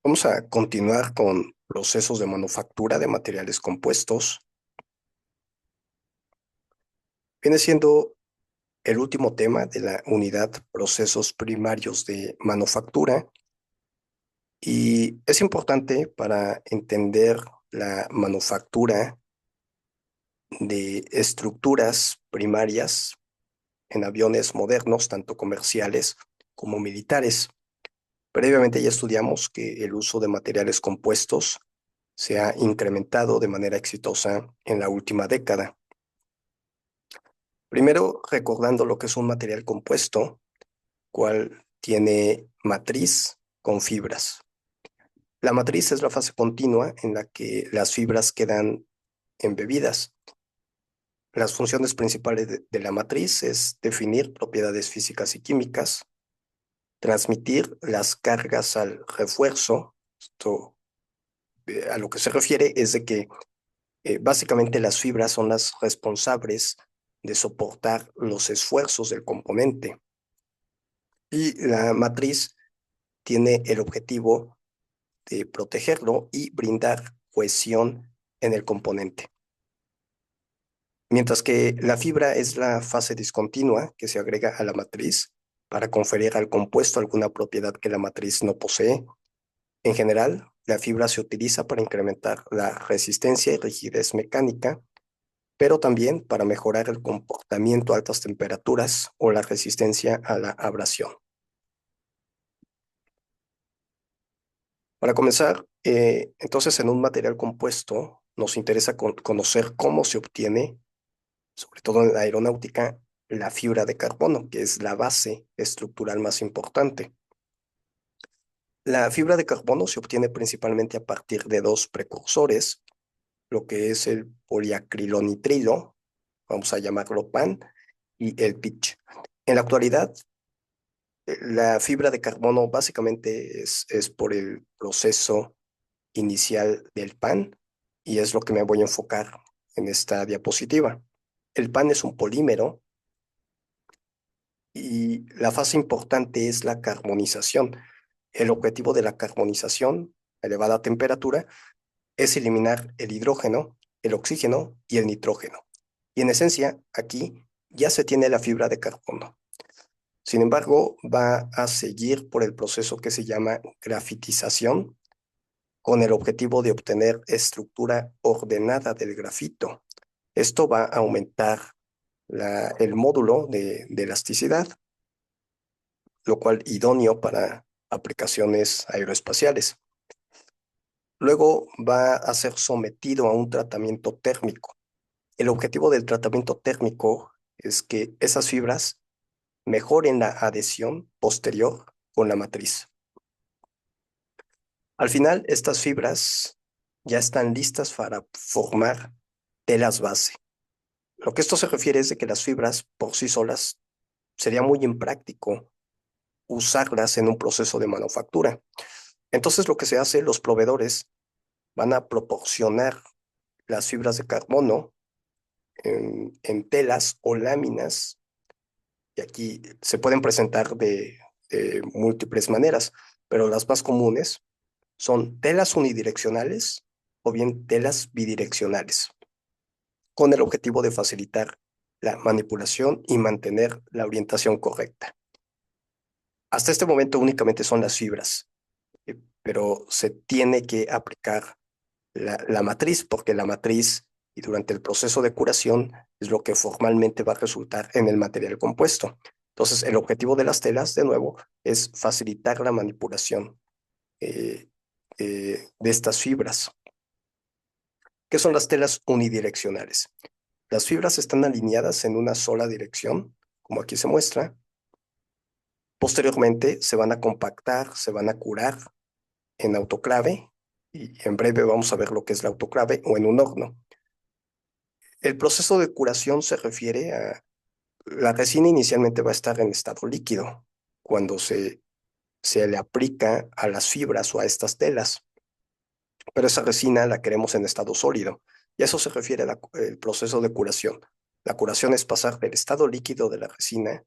Vamos a continuar con procesos de manufactura de materiales compuestos. Viene siendo el último tema de la unidad procesos primarios de manufactura y es importante para entender la manufactura de estructuras primarias en aviones modernos, tanto comerciales como militares. Previamente ya estudiamos que el uso de materiales compuestos se ha incrementado de manera exitosa en la última década. Primero, recordando lo que es un material compuesto, cual tiene matriz con fibras. La matriz es la fase continua en la que las fibras quedan embebidas. Las funciones principales de la matriz es definir propiedades físicas y químicas, transmitir las cargas al refuerzo. Esto a lo que se refiere es de que básicamente las fibras son las responsables de soportar los esfuerzos del componente. Y la matriz tiene el objetivo de protegerlo y brindar cohesión en el componente. Mientras que la fibra es la fase discontinua que se agrega a la matriz para conferir al compuesto alguna propiedad que la matriz no posee. En general, la fibra se utiliza para incrementar la resistencia y rigidez mecánica, pero también para mejorar el comportamiento a altas temperaturas o la resistencia a la abrasión. Para comenzar, entonces en un material compuesto nos interesa conocer cómo se obtiene, sobre todo en la aeronáutica, la fibra de carbono, que es la base estructural más importante. La fibra de carbono se obtiene principalmente a partir de dos precursores, lo que es el poliacrilonitrilo, vamos a llamarlo PAN, y el pitch. En la actualidad, la fibra de carbono básicamente es por el proceso inicial del PAN y es lo que me voy a enfocar en esta diapositiva. El PAN es un polímero y la fase importante es la carbonización. El objetivo de la carbonización a elevada temperatura es eliminar el hidrógeno, el oxígeno y el nitrógeno. Y en esencia, aquí ya se tiene la fibra de carbono. Sin embargo, va a seguir por el proceso que se llama grafitización, con el objetivo de obtener estructura ordenada del grafito. Esto va a aumentar el módulo de elasticidad, lo cual idóneo para aplicaciones aeroespaciales. Luego va a ser sometido a un tratamiento térmico. El objetivo del tratamiento térmico es que esas fibras mejoren la adhesión posterior con la matriz. Al final, estas fibras ya están listas para formar telas base. Lo que esto se refiere es de que las fibras por sí solas sería muy impráctico usarlas en un proceso de manufactura. Entonces lo que se hace, los proveedores van a proporcionar las fibras de carbono en telas o láminas, y aquí se pueden presentar de múltiples maneras, pero las más comunes son telas unidireccionales o bien telas bidireccionales, con el objetivo de facilitar la manipulación y mantener la orientación correcta. Hasta este momento únicamente son las fibras, pero se tiene que aplicar la matriz, porque la matriz y durante el proceso de curación es lo que formalmente va a resultar en el material compuesto. Entonces, el objetivo de las telas, de nuevo, es facilitar la manipulación eh, de estas fibras. ¿Qué son las telas unidireccionales? Las fibras están alineadas en una sola dirección, como aquí se muestra. Posteriormente se van a compactar, se van a curar en autoclave y en breve vamos a ver lo que es la autoclave o en un horno. El proceso de curación se refiere a la resina inicialmente va a estar en estado líquido cuando se le aplica a las fibras o a estas telas, pero esa resina la queremos en estado sólido y a eso se refiere el proceso de curación. La curación es pasar del estado líquido de la resina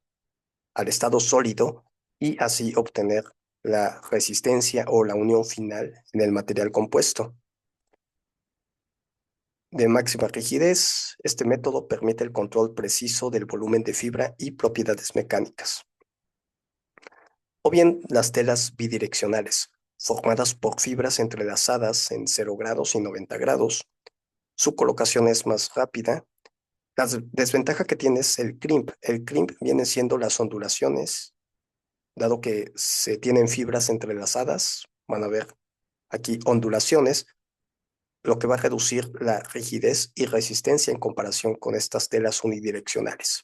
al estado sólido y así obtener la resistencia o la unión final en el material compuesto. De máxima rigidez, este método permite el control preciso del volumen de fibra y propiedades mecánicas. O bien las telas bidireccionales, formadas por fibras entrelazadas en 0 grados y 90 grados. Su colocación es más rápida. La desventaja que tiene es el crimp. El crimp viene siendo las ondulaciones, dado que se tienen fibras entrelazadas. Van a ver aquí ondulaciones, lo que va a reducir la rigidez y resistencia en comparación con estas telas unidireccionales.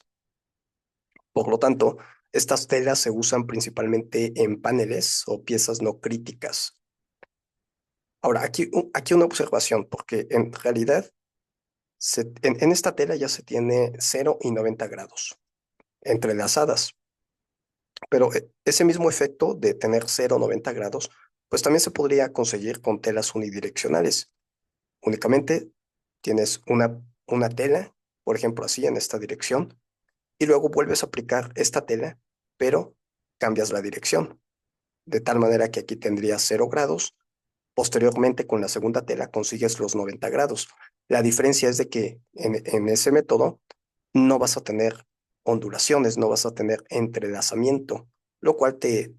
Por lo tanto, estas telas se usan principalmente en paneles o piezas no críticas. Ahora, aquí una observación, porque en realidad en esta tela ya se tiene 0 y 90 grados entrelazadas, pero ese mismo efecto de tener 0 90 grados, pues también se podría conseguir con telas unidireccionales. Únicamente tienes una tela, por ejemplo, así en esta dirección, y luego vuelves a aplicar esta tela, pero cambias la dirección, de tal manera que aquí tendrías 0 grados. Posteriormente, con la segunda tela consigues los 90 grados. La diferencia es de que en ese método no vas a tener ondulaciones, no vas a tener entrelazamiento, lo cual te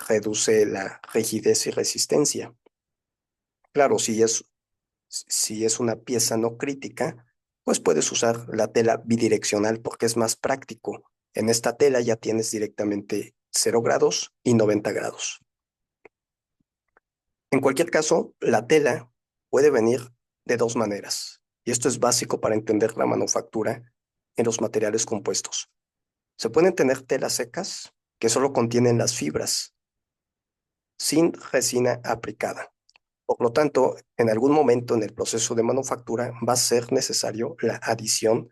reduce la rigidez y resistencia. Claro, si es una pieza no crítica, pues puedes usar la tela bidireccional porque es más práctico. En esta tela ya tienes directamente 0 grados y 90 grados. En cualquier caso, la tela puede venir de dos maneras, y esto es básico para entender la manufactura en los materiales compuestos. Se pueden tener telas secas que solo contienen las fibras, sin resina aplicada. Por lo tanto, en algún momento en el proceso de manufactura va a ser necesario la adición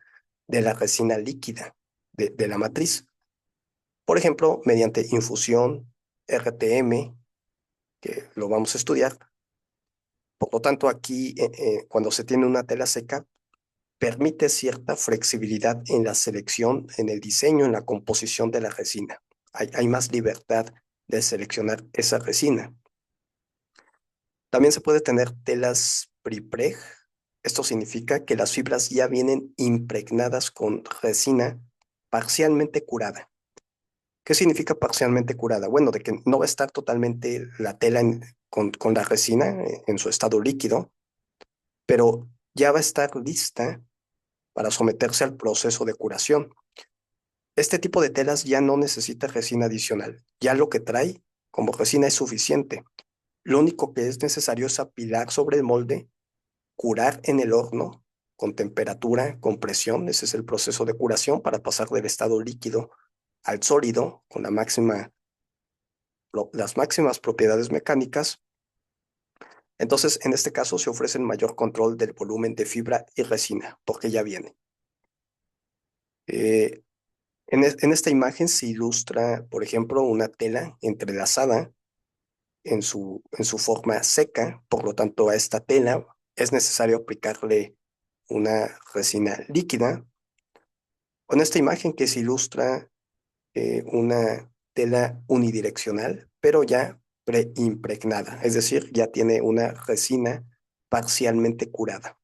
de la resina líquida de la matriz. Por ejemplo, mediante infusión, RTM, que lo vamos a estudiar. Por lo tanto, aquí, cuando se tiene una tela seca, permite cierta flexibilidad en la selección, en el diseño, en la composición de la resina. Hay más libertad de seleccionar esa resina. También se puede tener telas prepreg. Esto significa que las fibras ya vienen impregnadas con resina parcialmente curada. ¿Qué significa parcialmente curada? Bueno, de que no va a estar totalmente la tela con la resina en su estado líquido, pero ya va a estar lista para someterse al proceso de curación. Este tipo de telas ya no necesita resina adicional. Ya lo que trae como resina es suficiente. Lo único que es necesario es apilar sobre el molde, curar en el horno con temperatura, con presión. Ese es el proceso de curación para pasar del estado líquido al sólido con las máximas propiedades mecánicas. Entonces, en este caso se ofrece el mayor control del volumen de fibra y resina, porque ya viene. Eh, en esta imagen se ilustra, por ejemplo, una tela entrelazada en su forma seca. Por lo tanto, a esta tela es necesario aplicarle una resina líquida. Con esta imagen que se ilustra una tela unidireccional, pero ya preimpregnada, es decir, ya tiene una resina parcialmente curada.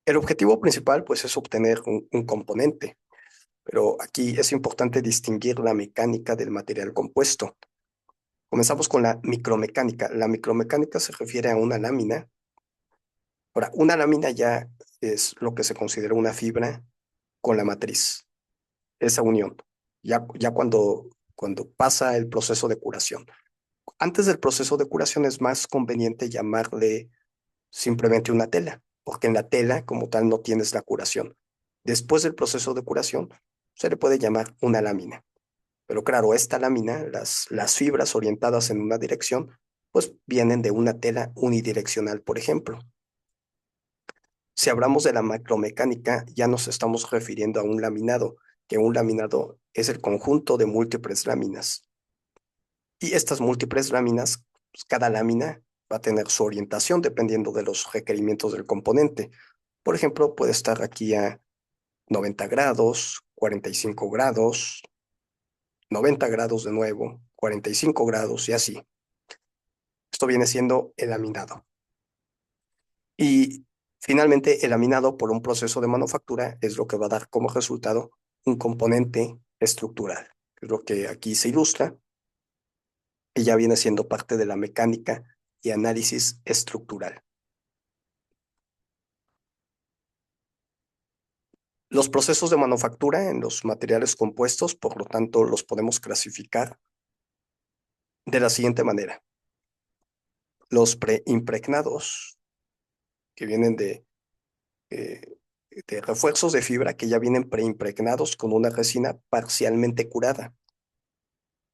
El objetivo principal, pues, es obtener un componente, pero aquí es importante distinguir la mecánica del material compuesto. Comenzamos con la micromecánica. La micromecánica se refiere a una lámina. Ahora, una lámina ya es lo que se considera una fibra con la matriz, esa unión, ya cuando pasa el proceso de curación. Antes del proceso de curación es más conveniente llamarle simplemente una tela, porque en la tela como tal no tienes la curación. Después del proceso de curación se le puede llamar una lámina. Pero claro, esta lámina, las fibras orientadas en una dirección, pues vienen de una tela unidireccional, por ejemplo. Si hablamos de la macromecánica, ya nos estamos refiriendo a un laminado, que un laminado es el conjunto de múltiples láminas. Y estas múltiples láminas, pues, cada lámina va a tener su orientación dependiendo de los requerimientos del componente. Por ejemplo, puede estar aquí a 90 grados, 45 grados, 90 grados de nuevo, 45 grados y así. Esto viene siendo el laminado. Y finalmente, el laminado por un proceso de manufactura es lo que va a dar como resultado un componente estructural, que es lo que aquí se ilustra y ya viene siendo parte de la mecánica y análisis estructural. Los procesos de manufactura en los materiales compuestos, por lo tanto, los podemos clasificar de la siguiente manera. Los preimpregnados, que vienen eh, de refuerzos de fibra que ya vienen preimpregnados con una resina parcialmente curada.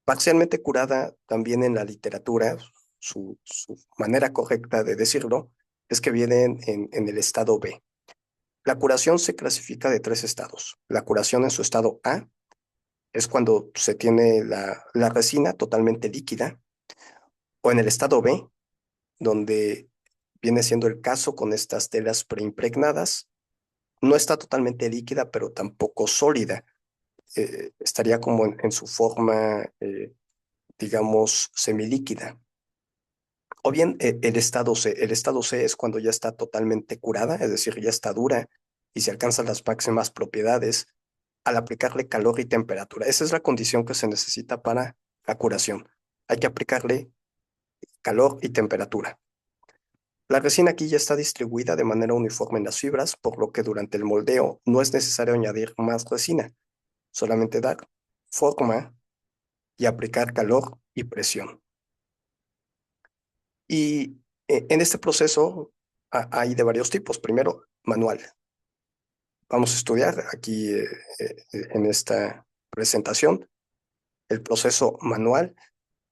Parcialmente curada también en la literatura, su manera correcta de decirlo, es que vienen en el estado B. La curación se clasifica de tres estados. La curación en su estado A es cuando se tiene la resina totalmente líquida, o en el estado B, donde viene siendo el caso con estas telas preimpregnadas, no está totalmente líquida, pero tampoco sólida. Estaría como en su forma, digamos, semilíquida. O bien el estado C. El estado C es cuando ya está totalmente curada, es decir, ya está dura y se alcanzan las máximas propiedades al aplicarle calor y temperatura. Esa es la condición que se necesita para la curación. Hay que aplicarle calor y temperatura. La resina aquí ya está distribuida de manera uniforme en las fibras, por lo que durante el moldeo no es necesario añadir más resina, solamente dar forma y aplicar calor y presión. Y en este proceso hay de varios tipos. Primero, manual. Vamos a estudiar aquí en esta presentación el proceso manual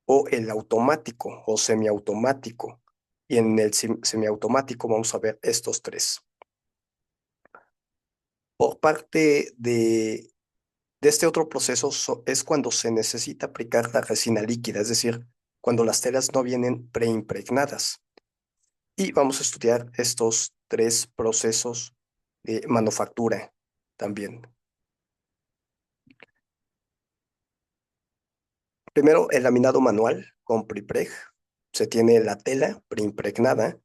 o el automático o semiautomático. Y en el semiautomático vamos a ver estos tres. Por parte de este otro proceso es cuando se necesita aplicar la resina líquida, es decir, cuando las telas no vienen preimpregnadas. Y vamos a estudiar estos tres procesos de manufactura también. Primero, el laminado manual con prepreg. Se tiene la tela preimpregnada.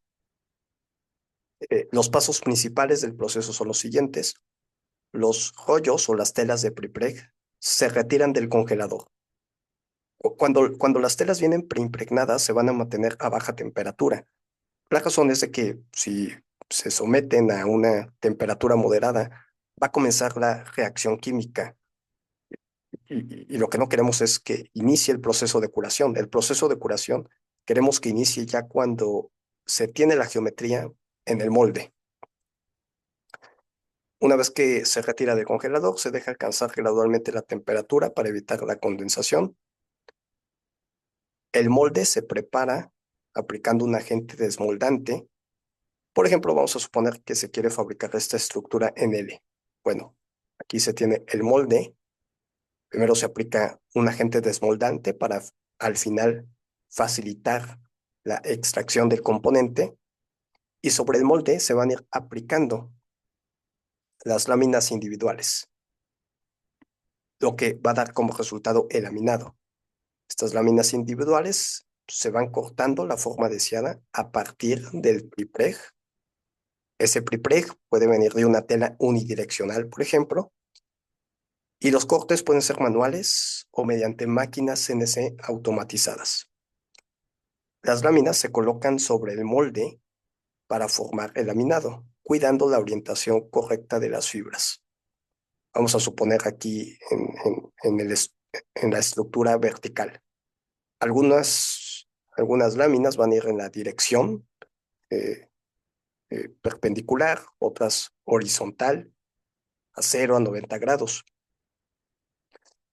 Los pasos principales del proceso son los siguientes. Los rollos o las telas de prepreg se retiran del congelador. Cuando las telas vienen preimpregnadas, se van a mantener a baja temperatura. La razón es de que si se someten a una temperatura moderada, va a comenzar la reacción química. Y lo que no queremos es que inicie el proceso de curación. El proceso de curación queremos que inicie ya cuando se tiene la geometría en el molde. Una vez que se retira del congelador, se deja alcanzar gradualmente la temperatura para evitar la condensación. El molde se prepara aplicando un agente desmoldante. Por ejemplo, vamos a suponer que se quiere fabricar esta estructura en L. Bueno, aquí se tiene el molde. Primero se aplica un agente desmoldante para al final facilitar la extracción del componente y sobre el molde se van a ir aplicando las láminas individuales, lo que va a dar como resultado el laminado. Estas láminas individuales se van cortando la forma deseada a partir del prepreg. Ese prepreg puede venir de una tela unidireccional, por ejemplo, y los cortes pueden ser manuales o mediante máquinas CNC automatizadas. Las láminas se colocan sobre el molde para formar el laminado, cuidando la orientación correcta de las fibras. Vamos a suponer aquí en la estructura vertical. Algunas láminas van a ir en la dirección eh, perpendicular, otras horizontal, a 0 a 90 grados.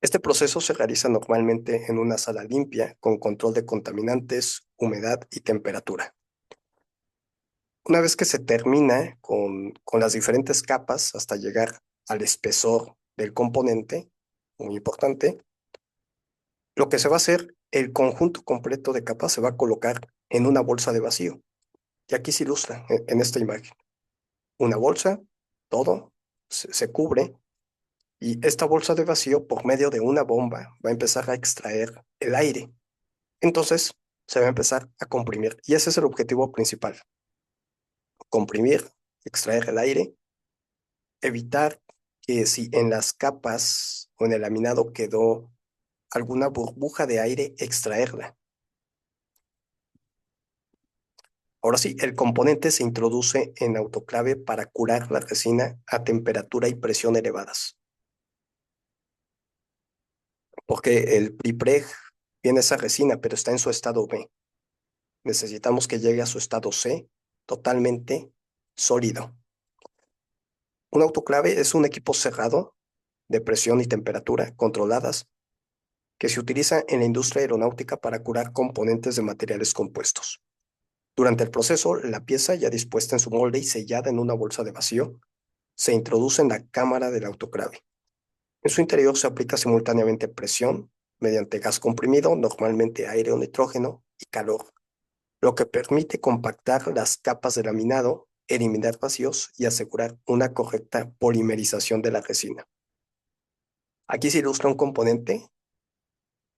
Este proceso se realiza normalmente en una sala limpia con control de contaminantes, humedad y temperatura. Una vez que se termina con las diferentes capas hasta llegar al espesor del componente, muy importante, lo que se va a hacer, el conjunto completo de capas se va a colocar en una bolsa de vacío. Y aquí se ilustra en esta imagen. Una bolsa, todo se cubre Y esta bolsa de vacío, por medio de una bomba, va a empezar a extraer el aire. Entonces, se va a empezar a comprimir. Y ese es el objetivo principal. Comprimir, extraer el aire, evitar que si en las capas o en el laminado quedó alguna burbuja de aire, extraerla. Ahora sí, el componente se introduce en autoclave para curar la resina a temperatura y presión elevadas, porque el prepreg tiene esa resina, pero está en su estado B. Necesitamos que llegue a su estado C totalmente sólido. Un autoclave es un equipo cerrado de presión y temperatura controladas que se utiliza en la industria aeronáutica para curar componentes de materiales compuestos. Durante el proceso, la pieza ya dispuesta en su molde y sellada en una bolsa de vacío se introduce en la cámara del autoclave. En su interior se aplica simultáneamente presión mediante gas comprimido, normalmente aire o nitrógeno, y calor, lo que permite compactar las capas de laminado, eliminar vacíos y asegurar una correcta polimerización de la resina. Aquí se ilustra un componente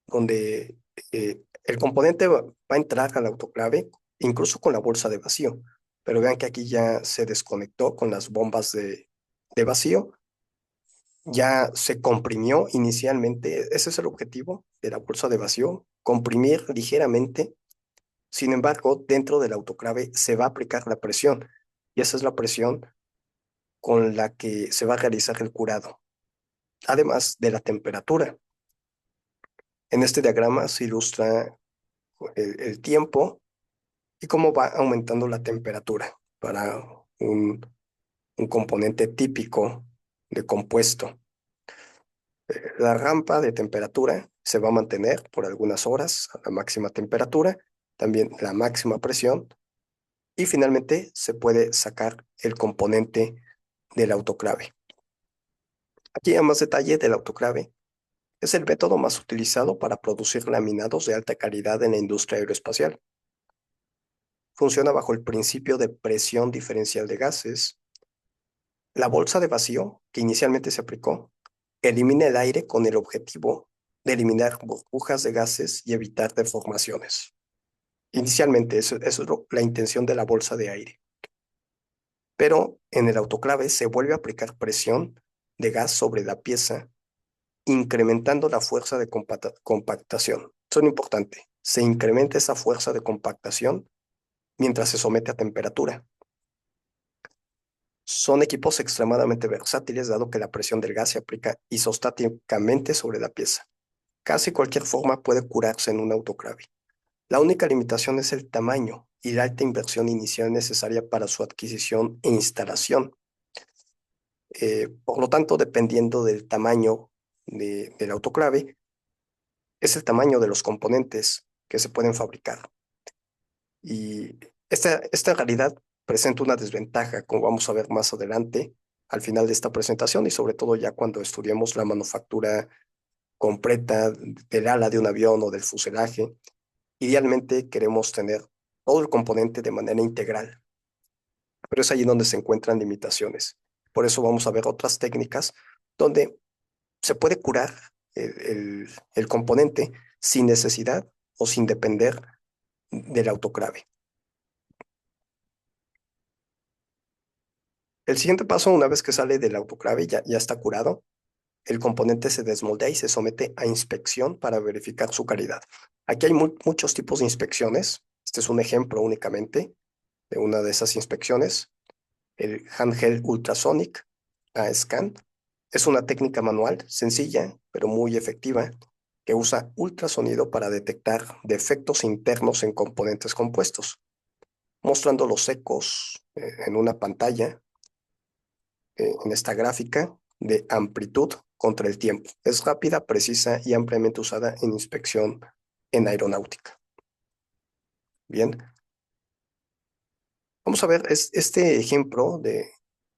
donde el componente va a entrar al autoclave incluso con la bolsa de vacío, pero vean que aquí ya se desconectó con las bombas de vacío, ya se comprimió inicialmente, ese es el objetivo de la bolsa de vacío, comprimir ligeramente. Sin embargo, dentro del autoclave se va a aplicar la presión y esa es la presión con la que se va a realizar el curado, además de la temperatura. En este diagrama se ilustra el tiempo y cómo va aumentando la temperatura para un componente típico de compuesto. La rampa de temperatura se va a mantener por algunas horas a la máxima temperatura, también la máxima presión y finalmente se puede sacar el componente del autoclave. Aquí a más detalle del autoclave, es el método más utilizado para producir laminados de alta calidad en la industria aeroespacial. Funciona bajo el principio de presión diferencial de gases. La bolsa de vacío, que inicialmente se aplicó, elimina el aire con el objetivo de eliminar burbujas de gases y evitar deformaciones. Inicialmente, eso es la intención de la bolsa de aire. Pero en el autoclave se vuelve a aplicar presión de gas sobre la pieza, incrementando la fuerza de compactación. Eso es importante. Se incrementa esa fuerza de compactación mientras se somete a temperatura. Son equipos extremadamente versátiles, dado que la presión del gas se aplica isostáticamente sobre la pieza. Casi cualquier forma puede curarse en un autoclave. La única limitación es el tamaño y la alta inversión inicial necesaria para su adquisición e instalación. Por lo tanto, dependiendo del tamaño del autoclave, es el tamaño de los componentes que se pueden fabricar. Y esta realidad presenta una desventaja, como vamos a ver más adelante, al final de esta presentación y sobre todo ya cuando estudiemos la manufactura completa del ala de un avión o del fuselaje. Idealmente queremos tener todo el componente de manera integral, pero es allí donde se encuentran limitaciones. Por eso vamos a ver otras técnicas donde se puede curar el componente sin necesidad o sin depender del autoclave. El siguiente paso, una vez que sale del autoclave, ya está curado, el componente se desmoldea y se somete a inspección para verificar su calidad. Aquí hay muchos tipos de inspecciones. Este es un ejemplo únicamente de una de esas inspecciones. El handheld ultrasonic scan es una técnica manual sencilla, pero muy efectiva, que usa ultrasonido para detectar defectos internos en componentes compuestos, mostrando los ecos en una pantalla en esta gráfica de amplitud contra el tiempo. Es rápida, precisa y ampliamente usada en inspección en aeronáutica. Bien, vamos a ver este ejemplo de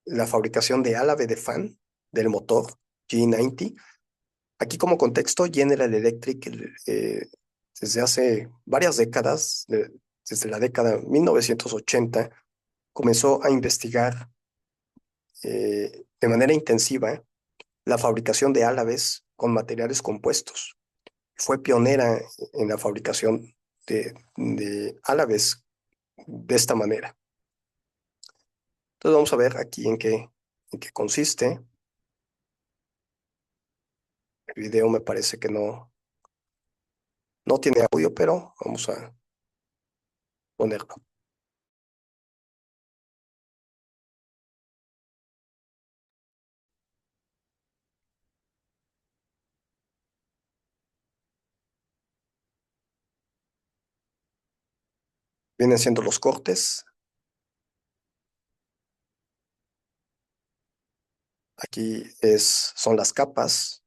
la fabricación de ala de fan del motor G90. Aquí como contexto, General Electric desde hace varias décadas, desde la década 1980, comenzó a investigar de manera intensiva la fabricación de álabes con materiales compuestos. Fue pionera en la fabricación de álabes de esta manera. Entonces vamos a ver aquí en qué consiste. El video me parece que no tiene audio, pero vamos a ponerlo. Vienen siendo los cortes. Aquí son las capas.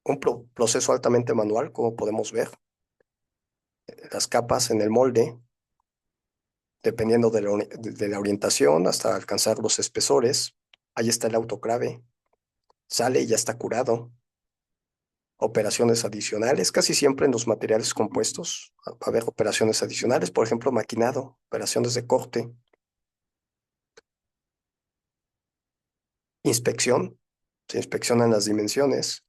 Un proceso altamente manual, como podemos ver. Las capas en el molde, dependiendo de la orientación, hasta alcanzar los espesores. Ahí está el autoclave. Sale y ya está curado. Operaciones adicionales, casi siempre en los materiales compuestos. Va a haber operaciones adicionales, por ejemplo, maquinado, operaciones de corte, inspección. Se inspeccionan las dimensiones.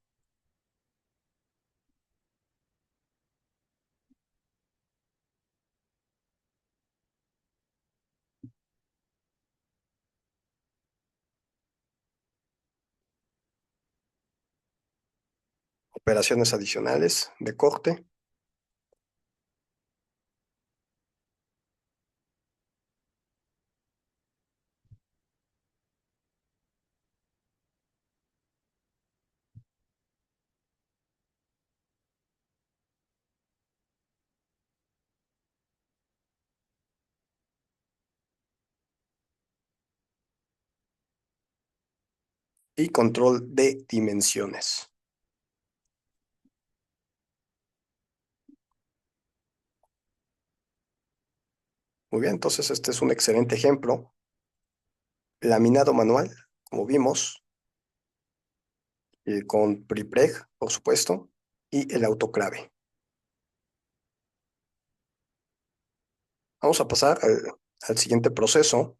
Operaciones adicionales de corte. Y control de dimensiones. Muy bien, entonces este es un excelente ejemplo. Laminado manual, como vimos, con prepreg, por supuesto, y el autoclave. Vamos a pasar al siguiente proceso,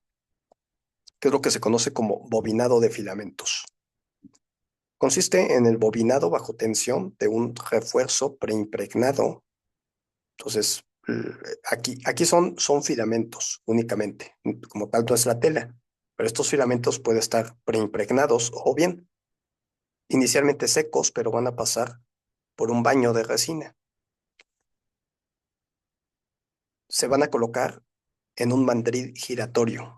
que es lo que se conoce como bobinado de filamentos. Consiste en el bobinado bajo tensión de un refuerzo preimpregnado. Entonces, aquí son filamentos únicamente, como tal no es la tela, pero estos filamentos pueden estar preimpregnados o bien inicialmente secos, pero van a pasar por un baño de resina. Se van a colocar en un mandril giratorio.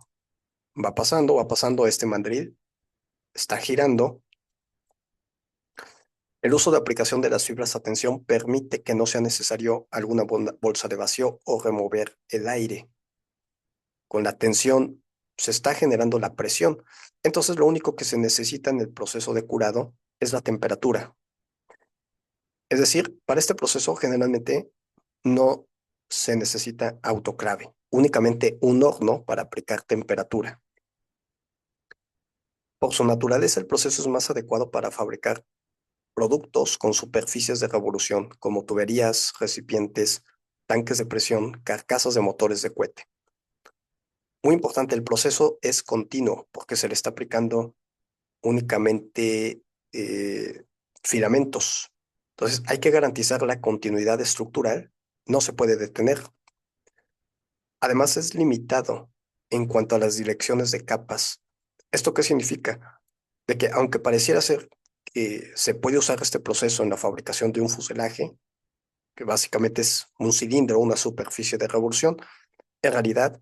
Va pasando este mandril, está girando. El uso de aplicación de las fibras a tensión permite que no sea necesario alguna bolsa de vacío o remover el aire. Con la tensión se está generando la presión. Entonces lo único que se necesita en el proceso de curado es la temperatura. Es decir, para este proceso generalmente no se necesita autoclave, únicamente un horno para aplicar temperatura. Por su naturaleza, el proceso es más adecuado para fabricar productos con superficies de revolución, como tuberías, recipientes, tanques de presión, carcasas de motores de cohete. Muy importante, el proceso es continuo porque se le está aplicando únicamente eh, filamentos. Entonces, hay que garantizar la continuidad estructural, no se puede detener. Además, es limitado en cuanto a las direcciones de capas. ¿Esto qué significa? De que aunque pareciera ser que se puede usar este proceso en la fabricación de un fuselaje, que básicamente es un cilindro, una superficie de revolución, en realidad,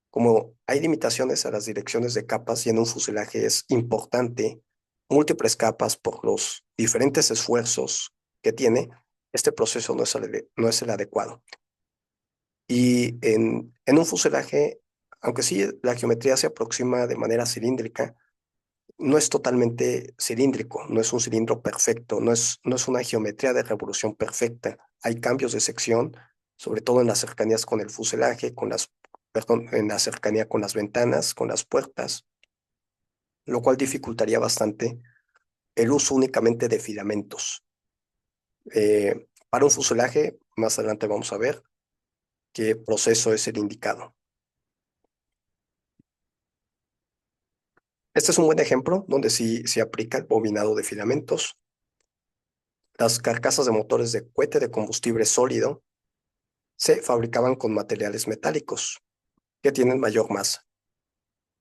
como hay limitaciones a las direcciones de capas y en un fuselaje es importante múltiples capas por los diferentes esfuerzos que tiene, este proceso no es el adecuado. Y en un fuselaje, aunque sí la geometría se aproxima de manera cilíndrica, no es totalmente cilíndrico, no es un cilindro perfecto, no es una geometría de revolución perfecta. Hay cambios de sección, sobre todo en las cercanías con el fuselaje, perdón, en la cercanía con las ventanas, con las puertas, lo cual dificultaría bastante el uso únicamente de filamentos. Para un fuselaje, más adelante vamos a ver qué proceso es el indicado. Este es un buen ejemplo donde sí se aplica el bobinado de filamentos. Las carcasas de motores de cohete de combustible sólido se fabricaban con materiales metálicos que tienen mayor masa.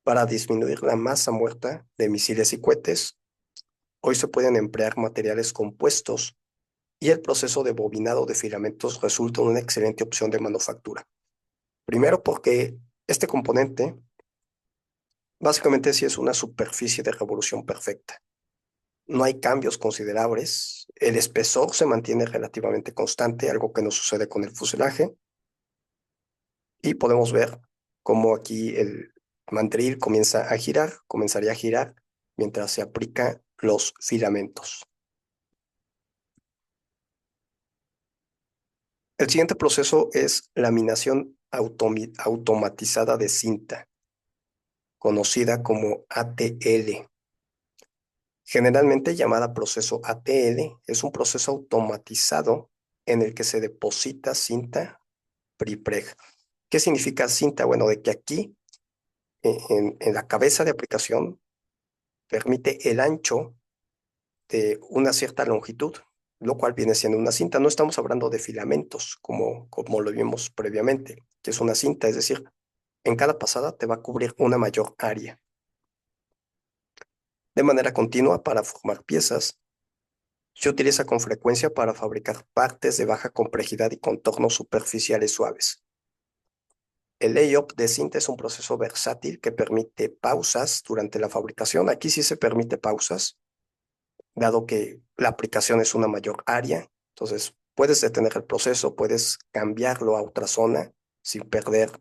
Para disminuir la masa muerta de misiles y cohetes, hoy se pueden emplear materiales compuestos y el proceso de bobinado de filamentos resulta una excelente opción de manufactura. Primero porque este componente básicamente sí es una superficie de revolución perfecta. No hay cambios considerables, el espesor se mantiene relativamente constante, algo que no sucede con el fuselaje, y podemos ver cómo aquí el mandril comienza a girar, comenzaría a girar mientras se aplica los filamentos. El siguiente proceso es laminación automatizada de cinta, conocida como ATL. Generalmente llamada proceso ATL, es un proceso automatizado en el que se deposita cinta prepreg. ¿Qué significa cinta? Bueno, de que aquí, en la cabeza de aplicación, permite el ancho de una cierta longitud, lo cual viene siendo una cinta. No estamos hablando de filamentos, como lo vimos previamente, que es una cinta, es decir, en cada pasada te va a cubrir una mayor área. De manera continua para formar piezas, se utiliza con frecuencia para fabricar partes de baja complejidad y contornos superficiales suaves. El layup de cinta es un proceso versátil que permite pausas durante la fabricación. Aquí sí se permite pausas, dado que la aplicación es una mayor área. Entonces, puedes detener el proceso, puedes cambiarlo a otra zona sin perder,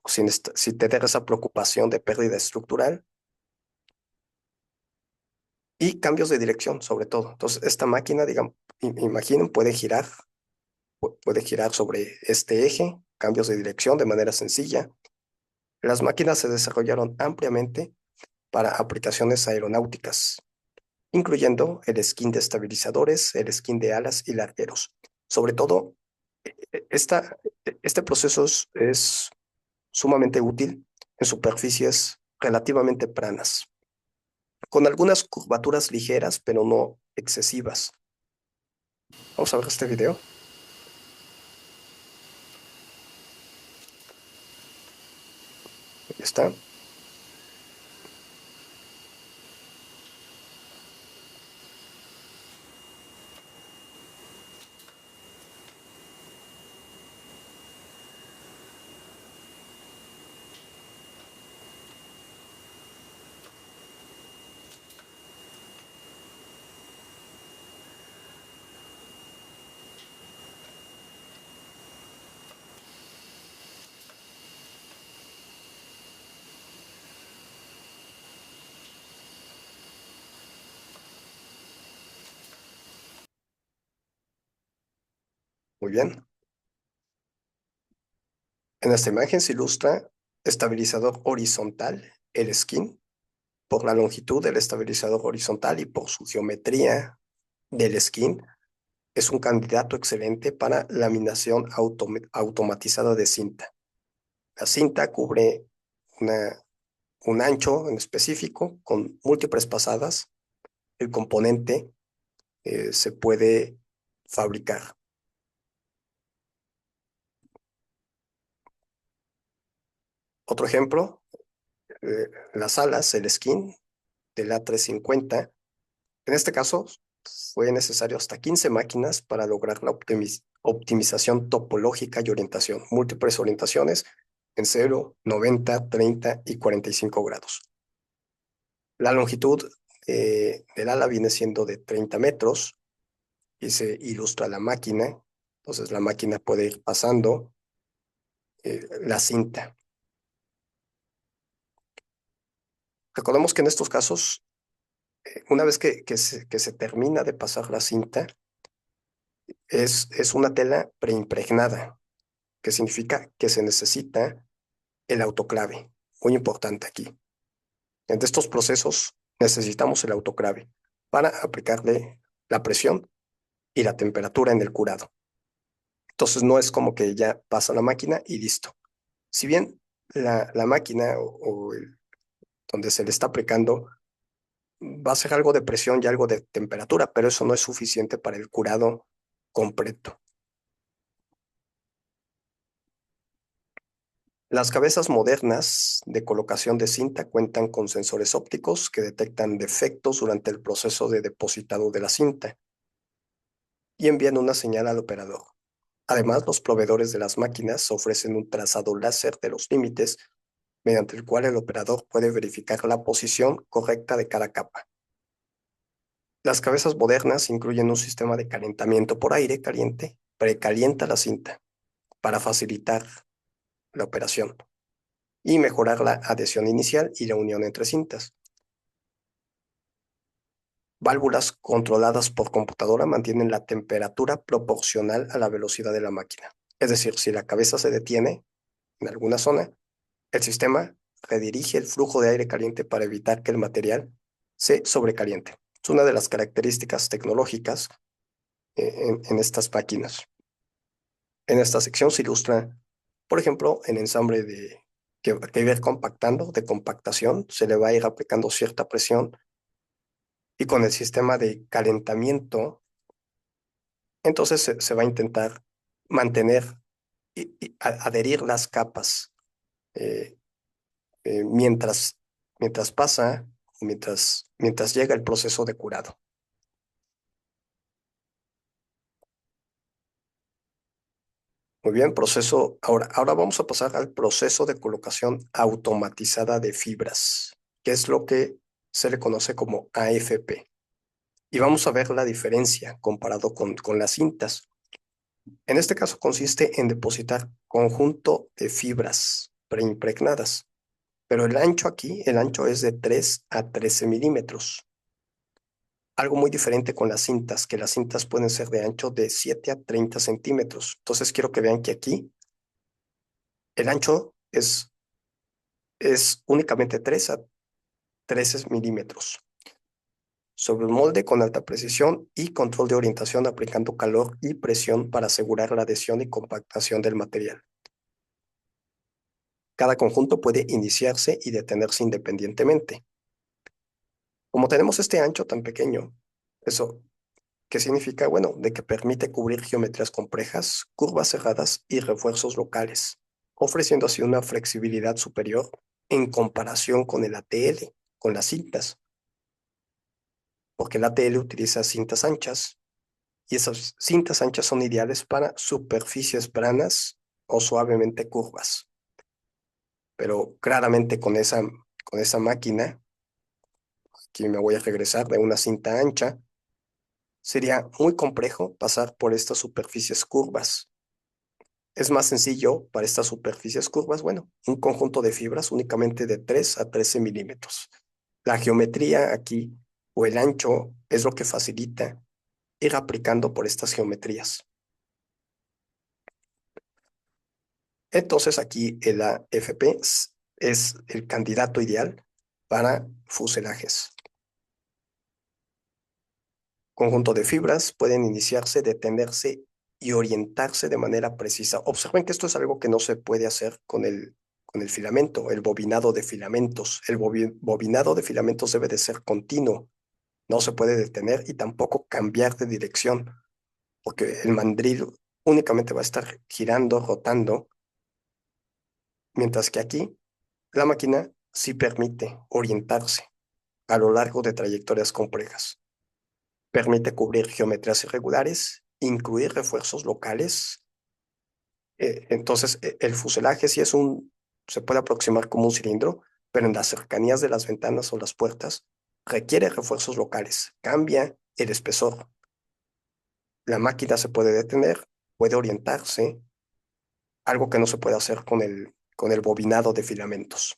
sin tener esa preocupación de pérdida estructural y cambios de dirección, sobre todo. Entonces, esta máquina, digamos, imaginen, puede girar sobre este eje, cambios de dirección de manera sencilla. Las máquinas se desarrollaron ampliamente para aplicaciones aeronáuticas, incluyendo el skin de estabilizadores, el skin de alas y largueros. Sobre todo, este proceso es sumamente útil en superficies relativamente planas, con algunas curvaturas ligeras, pero no excesivas. Vamos a ver este video. Ahí está. Muy bien. En esta imagen se ilustra estabilizador horizontal, el skin, por la longitud del estabilizador horizontal y por su geometría del skin. Es un candidato excelente para laminación automatizada de cinta. La cinta cubre un ancho en específico con múltiples pasadas. El componente se puede fabricar. Otro ejemplo, las alas, el skin del A350. En este caso, fue necesario hasta 15 máquinas para lograr la optimización topológica y orientación, múltiples orientaciones en 0, 90, 30 y 45 grados. La longitud del ala viene siendo de 30 metros y se ilustra la máquina. Entonces la máquina puede ir pasando la cinta. Recordemos que en estos casos, una vez que se termina de pasar la cinta, es una tela preimpregnada, que significa que se necesita el autoclave. Muy importante aquí. En estos procesos necesitamos el autoclave para aplicarle la presión y la temperatura en el curado. Entonces no es como que ya pasa la máquina y listo. Si bien la máquina donde se le está aplicando, va a ser algo de presión y algo de temperatura, pero eso no es suficiente para el curado completo. Las cabezas modernas de colocación de cinta cuentan con sensores ópticos que detectan defectos durante el proceso de depositado de la cinta y envían una señal al operador. Además, los proveedores de las máquinas ofrecen un trazado láser de los límites mediante el cual el operador puede verificar la posición correcta de cada capa. Las cabezas modernas incluyen un sistema de calentamiento por aire caliente, precalienta la cinta para facilitar la operación y mejorar la adhesión inicial y la unión entre cintas. Válvulas controladas por computadora mantienen la temperatura proporcional a la velocidad de la máquina. Es decir, si la cabeza se detiene en alguna zona, el sistema redirige el flujo de aire caliente para evitar que el material se sobrecaliente. Es una de las características tecnológicas en estas máquinas. En esta sección se ilustra, por ejemplo, el ensamble que ir compactando, de compactación, se le va a ir aplicando cierta presión y con el sistema de calentamiento, entonces se va a intentar mantener y adherir las capas eh, mientras, mientras pasa o mientras llega el proceso de curado. Muy bien, proceso. Ahora vamos a pasar al proceso de colocación automatizada de fibras, que es lo que se le conoce como AFP. Y vamos a ver la diferencia comparado con las cintas. En este caso consiste en depositar conjunto de fibras preimpregnadas, pero el ancho aquí, el ancho es de 3 a 13 milímetros. Algo muy diferente con las cintas, que las cintas pueden ser de ancho de 7 a 30 centímetros. Entonces quiero que vean que aquí el ancho es únicamente 3 a 13 milímetros. Sobre un molde con alta precisión y control de orientación aplicando calor y presión para asegurar la adhesión y compactación del material. Cada conjunto puede iniciarse y detenerse independientemente. Como tenemos este ancho tan pequeño, eso, ¿qué significa? Bueno, de que permite cubrir geometrías complejas, curvas cerradas y refuerzos locales, ofreciendo así una flexibilidad superior en comparación con el ATL, con las cintas, porque el ATL utiliza cintas anchas y esas cintas anchas son ideales para superficies planas o suavemente curvas. Pero claramente con esa máquina, aquí me voy a regresar de una cinta ancha, sería muy complejo pasar por estas superficies curvas. Es más sencillo para estas superficies curvas, bueno, un conjunto de fibras únicamente de 3 a 13 milímetros. La geometría aquí o el ancho es lo que facilita ir aplicando por estas geometrías. Entonces aquí el AFP es el candidato ideal para fuselajes. Conjunto de fibras pueden iniciarse, detenerse y orientarse de manera precisa. Observen que esto es algo que no se puede hacer con el filamento, el bobinado de filamentos. El bobinado de filamentos debe de ser continuo, no se puede detener y tampoco cambiar de dirección, porque el mandril únicamente va a estar girando, rotando, mientras que aquí la máquina sí permite orientarse a lo largo de trayectorias complejas. Permite cubrir geometrías irregulares, incluir refuerzos locales. Entonces, el fuselaje sí se puede aproximar como un cilindro, pero en las cercanías de las ventanas o las puertas requiere refuerzos locales. Cambia el espesor. La máquina se puede detener, puede orientarse, algo que no se puede hacer con el bobinado de filamentos,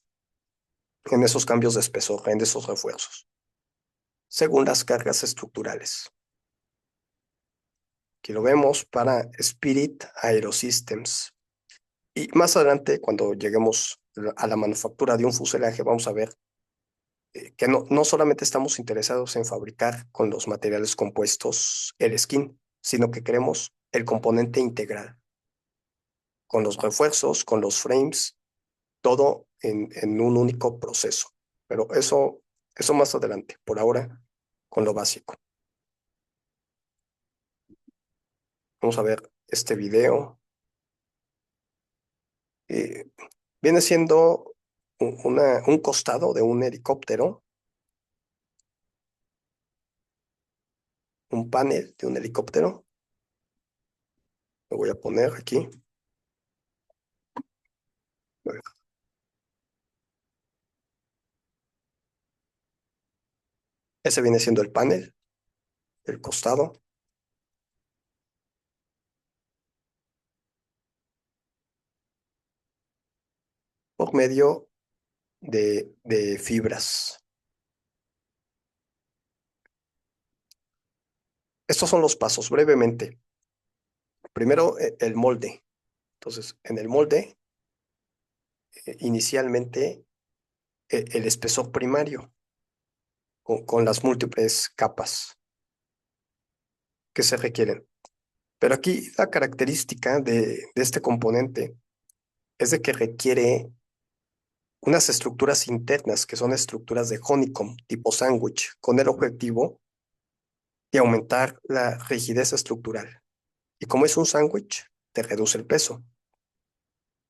en esos cambios de espesor, en esos refuerzos, según las cargas estructurales. Aquí lo vemos para Spirit Aerosystems. Y más adelante, cuando lleguemos a la manufactura de un fuselaje, vamos a ver que no solamente estamos interesados en fabricar con los materiales compuestos el skin, sino que queremos el componente integral, con los refuerzos, con los frames, todo en un único proceso. pero eso más adelante, por ahora, con lo básico. Vamos a ver este video. Eh, Viene siendo un costado de un helicóptero, un panel de un helicóptero. Lo voy a poner aquí. A ver, ese viene siendo el panel, el costado, por medio de fibras. Estos son los pasos, brevemente. Primero, el molde. Entonces, en el molde, inicialmente, el espesor primario, con las múltiples capas que se requieren. Pero aquí la característica de este componente es de que requiere unas estructuras internas que son estructuras de honeycomb tipo sándwich, con el objetivo de aumentar la rigidez estructural. Y como es un sándwich, te reduce el peso.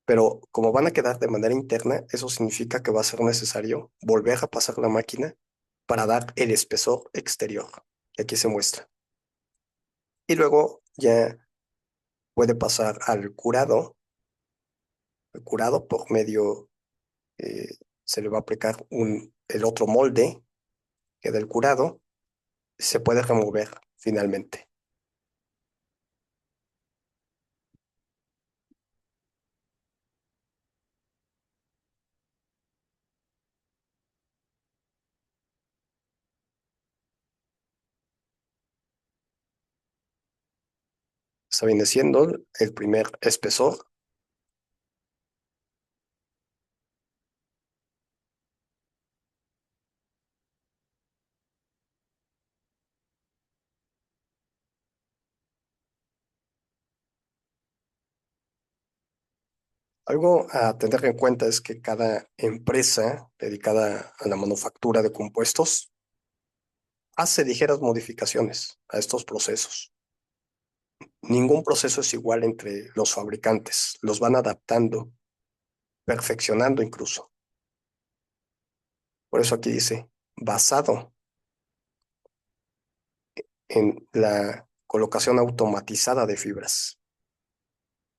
Pero como van a quedar de manera interna, eso significa que va a ser necesario volver a pasar la máquina para dar el espesor exterior. Y aquí se muestra. Y luego ya puede pasar al curado. El curado por medio, se le va a aplicar el otro molde que del curado se puede remover finalmente. Ese viene siendo el primer espesor. Algo a tener en cuenta es que cada empresa dedicada a la manufactura de compuestos hace ligeras modificaciones a estos procesos. Ningún proceso es igual entre los fabricantes, los van adaptando, perfeccionando incluso. Por eso aquí dice, basado en la colocación automatizada de fibras.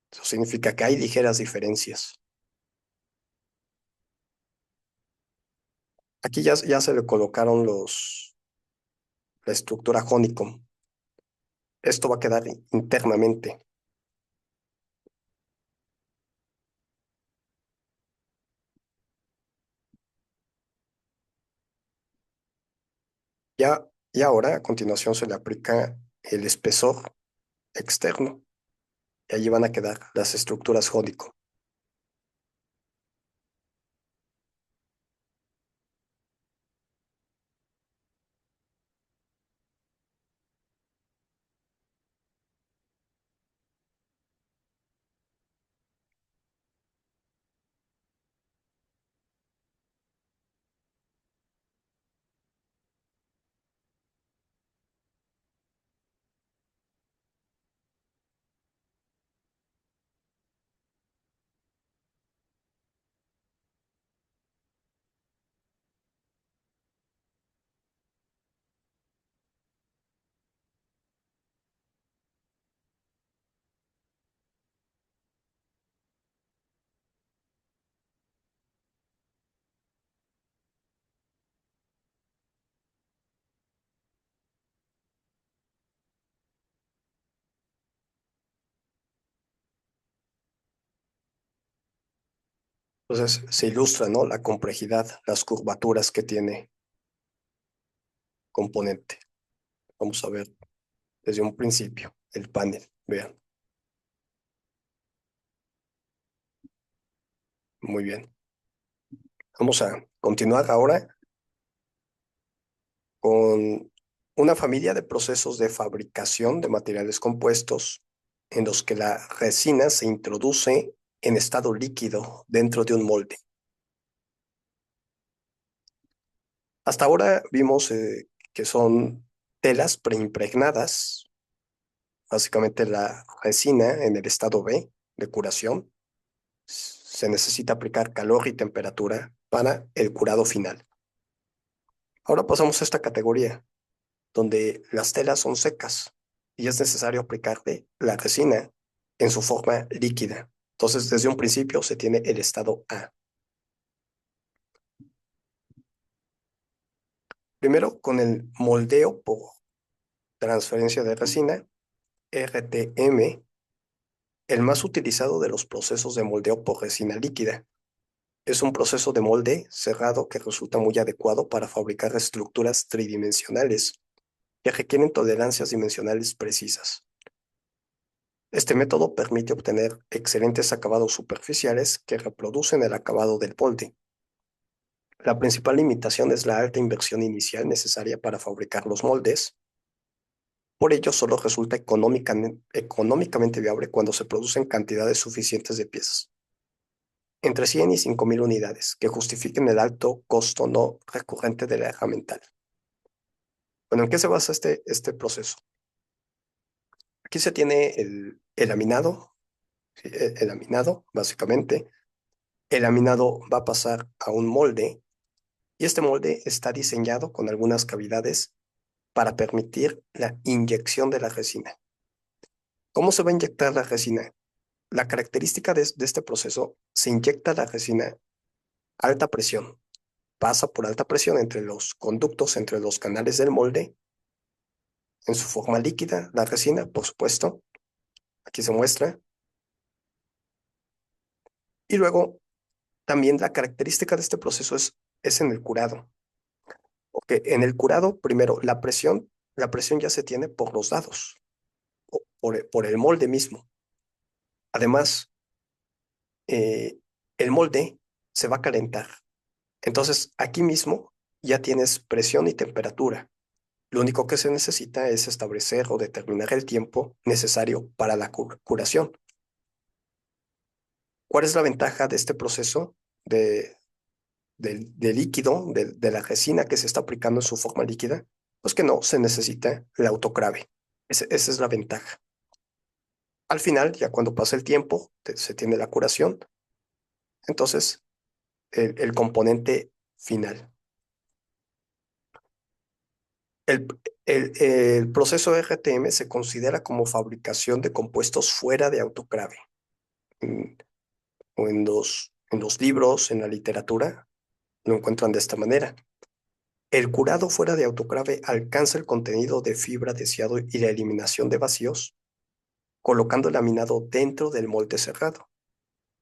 Eso significa que hay ligeras diferencias. Aquí ya se le colocaron la estructura honeycomb. Esto va a quedar internamente. Y ahora, a continuación, se le aplica el espesor externo. Y allí van a quedar las estructuras honeycomb. Entonces se ilustra, ¿no? La complejidad, las curvaturas que tiene componente. Vamos a ver desde un principio el panel. Vean, muy bien. Vamos a continuar ahora con una familia de procesos de fabricación de materiales compuestos en los que la resina se introduce en estado líquido dentro de un molde. Hasta ahora vimos que son telas preimpregnadas, básicamente la resina en el estado B de curación. Se necesita aplicar calor y temperatura para el curado final. Ahora pasamos a esta categoría, donde las telas son secas y es necesario aplicarle la resina en su forma líquida. Entonces, desde un principio se tiene el estado A. Primero, con el moldeo por transferencia de resina, RTM, el más utilizado de los procesos de moldeo por resina líquida. Es un proceso de molde cerrado que resulta muy adecuado para fabricar estructuras tridimensionales que requieren tolerancias dimensionales precisas. Este método permite obtener excelentes acabados superficiales que reproducen el acabado del molde. La principal limitación es la alta inversión inicial necesaria para fabricar los moldes. Por ello, solo resulta económicamente viable cuando se producen cantidades suficientes de piezas, entre 100 y 5.000 unidades, que justifiquen el alto costo no recurrente de la herramienta. Bueno, ¿en qué se basa este proceso? Aquí se tiene el laminado, ¿sí? El laminado, básicamente. El laminado va a pasar a un molde y este molde está diseñado con algunas cavidades para permitir la inyección de la resina. ¿Cómo se va a inyectar la resina? La característica de este proceso, se inyecta la resina a alta presión, pasa por alta presión entre los conductos, entre los canales del molde, en su forma líquida, la resina, por supuesto, aquí se muestra, y luego también la característica de este proceso es en el curado, porque en el curado, primero, la presión ya se tiene por los dados, por el molde mismo. Además, el molde se va a calentar. Entonces, aquí mismo ya tienes presión y temperatura. Lo único que se necesita es establecer o determinar el tiempo necesario para la curación. ¿Cuál es la ventaja de este proceso de líquido, de la resina que se está aplicando en su forma líquida? Pues que no se necesita el autoclave. Esa es la ventaja. Al final, ya cuando pasa el tiempo, se tiene la curación, entonces el componente final. El, el proceso RTM se considera como fabricación de compuestos fuera de autoclave. En- o en los libros, en la literatura, lo encuentran de esta manera. El curado fuera de autoclave alcanza el contenido de fibra deseado y la eliminación de vacíos, colocando el laminado dentro del molde cerrado,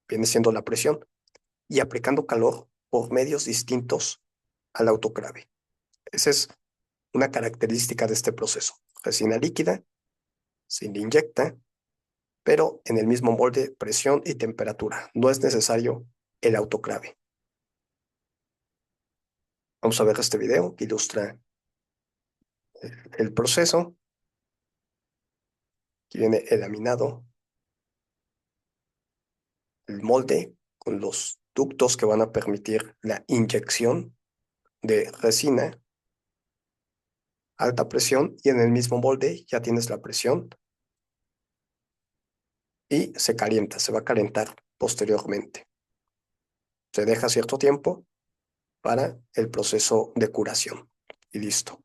viene siendo la presión, y aplicando calor por medios distintos al autoclave. Esa es una característica de este proceso. Resina líquida, se le inyecta, pero en el mismo molde, presión y temperatura. No es necesario el autoclave. Vamos a ver este video que ilustra el proceso. Aquí viene el laminado, el molde con los ductos que van a permitir la inyección de resina, alta presión, y en el mismo molde ya tienes la presión y se calienta, se va a calentar posteriormente. Se deja cierto tiempo para el proceso de curación y listo.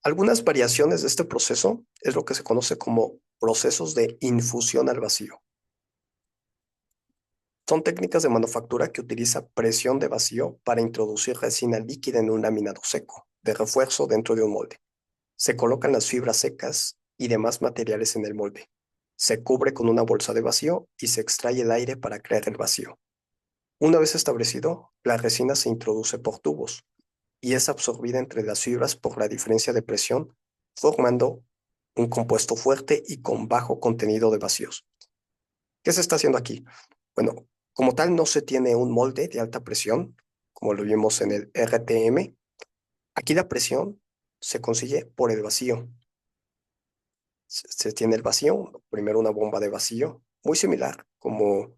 Algunas variaciones de este proceso es lo que se conoce como procesos de infusión al vacío. Son técnicas de manufactura que utiliza presión de vacío para introducir resina líquida en un laminado seco, de refuerzo dentro de un molde. Se colocan las fibras secas y demás materiales en el molde. Se cubre con una bolsa de vacío y se extrae el aire para crear el vacío. Una vez establecido, la resina se introduce por tubos y es absorbida entre las fibras por la diferencia de presión, formando un compuesto fuerte y con bajo contenido de vacíos. ¿Qué se está haciendo aquí? Bueno, como tal no se tiene un molde de alta presión, como lo vimos en el RTM. Aquí la presión se consigue por el vacío. Se tiene el vacío, primero una bomba de vacío, muy similar, como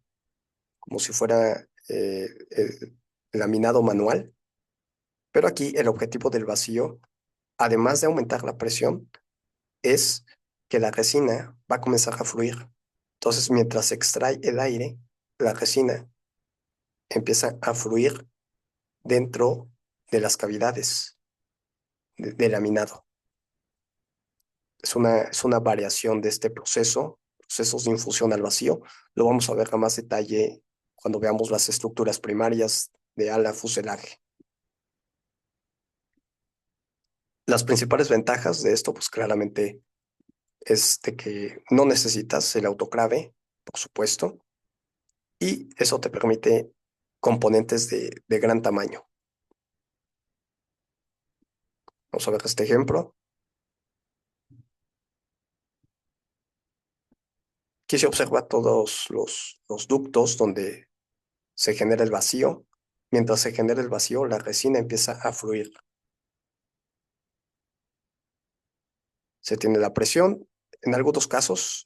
si fuera el laminado manual, pero aquí el objetivo del vacío, además de aumentar la presión, es que la resina va a comenzar a fluir. Entonces, mientras se extrae el aire, la resina empieza a fluir dentro de las cavidades del laminado. Es una variación de este proceso, procesos de infusión al vacío. Lo vamos a ver a más detalle cuando veamos las estructuras primarias de ala fuselaje. Las principales ventajas de esto, pues claramente es de que no necesitas el autoclave, por supuesto, y eso te permite componentes de gran tamaño. Vamos a ver este ejemplo. Aquí se observa todos los ductos donde se genera el vacío. Mientras se genera el vacío, la resina empieza a fluir. Se tiene la presión. En algunos casos,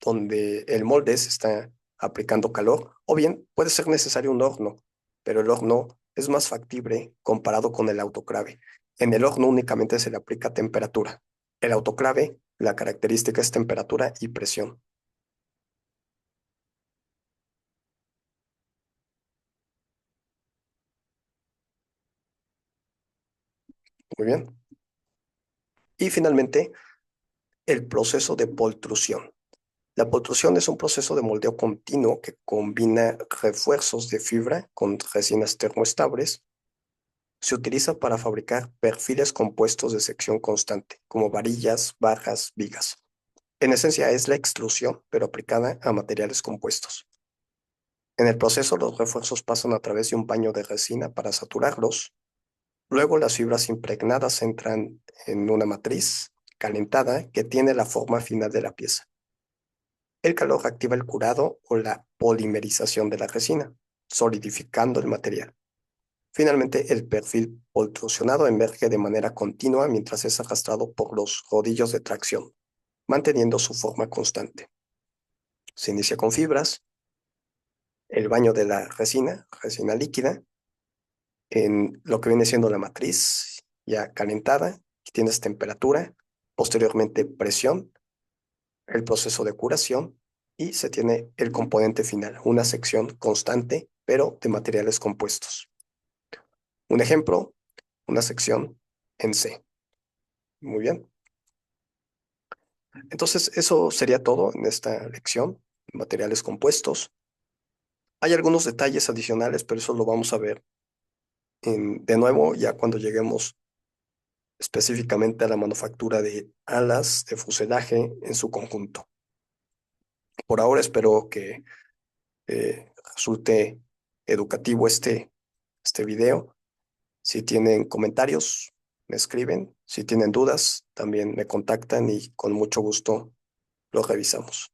donde el molde se está aplicando calor, o bien puede ser necesario un horno, pero el horno es más factible comparado con el autoclave. En el horno únicamente se le aplica temperatura. El autoclave, la característica es temperatura y presión. Muy bien. Y finalmente, el proceso de pultrusión. La pultrusión es un proceso de moldeo continuo que combina refuerzos de fibra con resinas termoestables. Se utiliza para fabricar perfiles compuestos de sección constante, como varillas, barras, vigas. En esencia es la extrusión, pero aplicada a materiales compuestos. En el proceso, los refuerzos pasan a través de un baño de resina para saturarlos. Luego, las fibras impregnadas entran en una matriz calentada que tiene la forma final de la pieza. El calor activa el curado o la polimerización de la resina, solidificando el material. Finalmente, el perfil pultrusionado emerge de manera continua mientras es arrastrado por los rodillos de tracción, manteniendo su forma constante. Se inicia con fibras, el baño de la resina líquida, en lo que viene siendo la matriz ya calentada, que tienes temperatura, posteriormente presión, el proceso de curación y se tiene el componente final, una sección constante, pero de materiales compuestos. Un ejemplo, una sección en C. Muy bien. Entonces, eso sería todo en esta lección, materiales compuestos. Hay algunos detalles adicionales, pero eso lo vamos a ver de nuevo ya cuando lleguemos específicamente a la manufactura de alas de fuselaje en su conjunto. Por ahora espero que resulte educativo este video. Si tienen comentarios, me escriben. Si tienen dudas, también me contactan y con mucho gusto lo revisamos.